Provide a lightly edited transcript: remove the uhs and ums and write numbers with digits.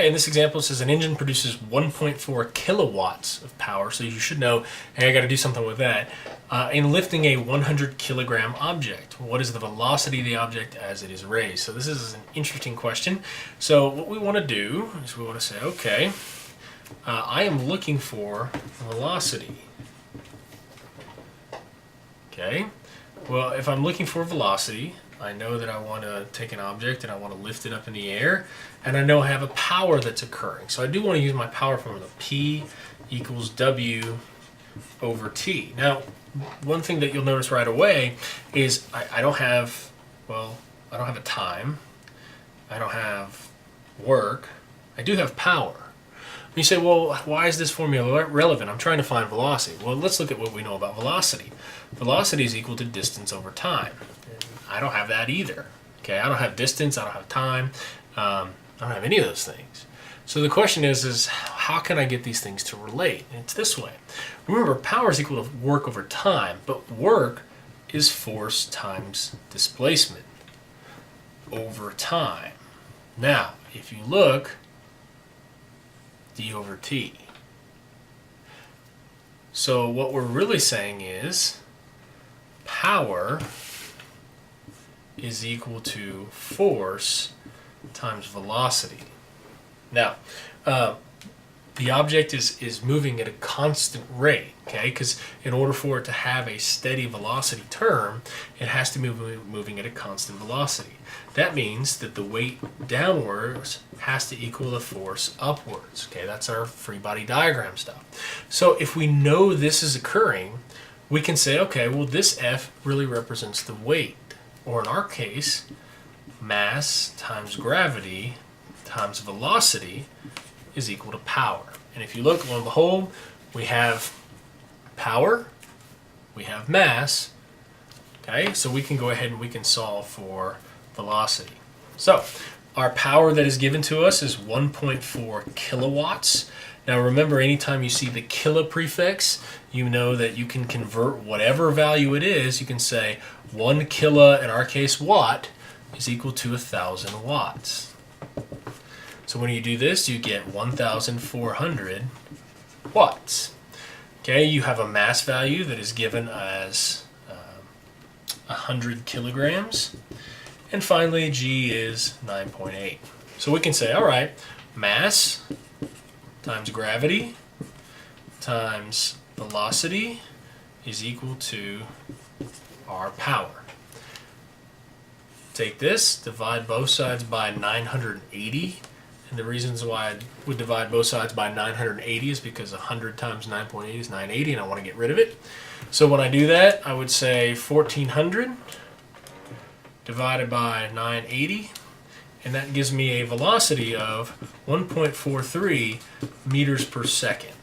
Okay, in this example it says an engine produces 1.4 kilowatts of power, so you should know, hey, I got to do something with that. In lifting a 100 kilogram object, what is the velocity of the object as it is raised? So this is an interesting question. So what we want to do is we want to say, okay, I am looking for velocity. Okay, well, if I'm looking for velocity, I know that I want to take an object and I want to lift it up in the air, and I know I have a power that's occurring. So I do want to use my power formula, P equals W over T. Now, one thing that you'll notice right away is I don't have, well, I don't have a time, I don't have work, I do have power. And you say, well, why is this formula relevant? I'm trying to find velocity. Well, let's look at what we know about velocity. Velocity is equal to distance over time. I don't have that either. Okay, I don't have distance, I don't have time, I don't have any of those things. So the question is how can I get these things to relate? And it's this way. Remember, power is equal to work over time, but work is force times displacement over time. Now, if you look, d over t. So what we're really saying is power is equal to force times velocity. Now, the object is moving at a constant rate, okay? Because in order for it to have a steady velocity term, it has to be moving at a constant velocity. That means that the weight downwards has to equal the force upwards, okay? That's our free body diagram stuff. So if we know this is occurring, we can say, okay, well, this F really represents the weight. Or in our case, mass times gravity times velocity is equal to power. And if you look, lo and behold, we have power, we have mass, okay? So we can go ahead and we can solve for velocity. So our power that is given to us is 1.4 kilowatts. Now remember, anytime you see the kilo prefix, you know that you can convert whatever value it is. You can say 1 kilo, in our case watt, is equal to 1,000 watts. So when you do this, you get 1,400 watts. Okay, you have a mass value that is given as 100 kilograms. And finally, G is 9.8. So we can say, all right, mass times gravity times velocity is equal to our power. Take this, divide both sides by 980. And the reasons why I would divide both sides by 980 is because 100 times 9.8 is 980, and I want to get rid of it. So when I do that, I would say 1,400 divided by 980. And that gives me a velocity of 1.43 meters per second.